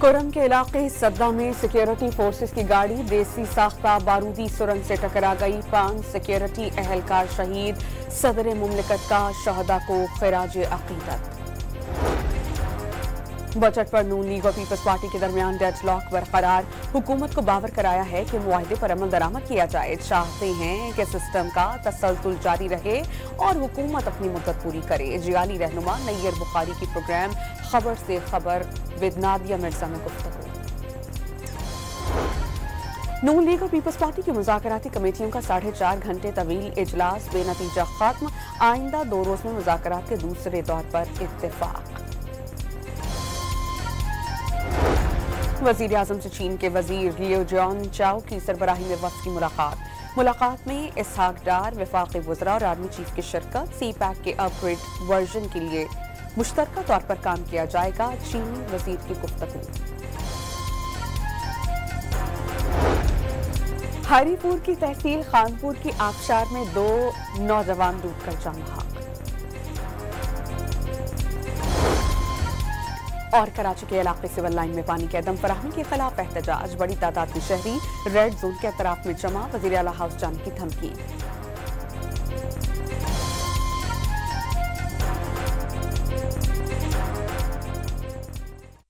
कुरम के इलाके सद्दा में सिक्योरिटी फोर्सेस की गाड़ी देसी साख्ता बारूदी सुरंग से टकरा गई। 5 सिक्योरिटी अहलकार शहीद। सदर मुमलिकत का शहदा को खिराज अकीदत। बजट पर नून लीग और पीपल्स पार्टी के दरमियान डेडलॉक बरकरार। हुकूमत को बावर कराया है कि मुआहदे पर अमल दरामद किया जाए। चाहते हैं कि सिस्टम का तसलसल जारी रहे और हुकूमत अपनी मुद्दत पूरी करे। जियाली रहनुमा नैयर बुखारी की प्रोग्राम खबर से खबर विद नादिया मिर्जा में गुफ्तगू। नून लीग और पीपल्स पार्टी की मुज़ाकराती कमेटियों का 4.5 घंटे तवील इजलास बेनतीजा खत्म। आइंदा 2 रोज में मुज़ाकरात के दूसरे दौर पर इत्तेफाक। वज़ीर आज़म से चीन के वज़ीर लियो जॉन चाओ की सरबराही में वफ़द की मुलाकात में इसहाक डार, वफाकी वज़रा और आर्मी चीफ की शिरकत। सी पैक के अपग्रेड वर्जन के लिए मुश्तरका तौर पर काम किया जाएगा। चीनी वज़ीर की गुफ्तगू। हरीपुर की तहसील खानपुर की आबशार में 2 नौजवान डूबकर जान बहाक। और कराची के इलाके सिविल लाइन में पानी के अदम फराहमी के खिलाफ एहतजाज। बड़ी तादाद में शहरी रेड जोन के अतराफ में जमा। वज़ीर आला हाउस जाने की धमकी।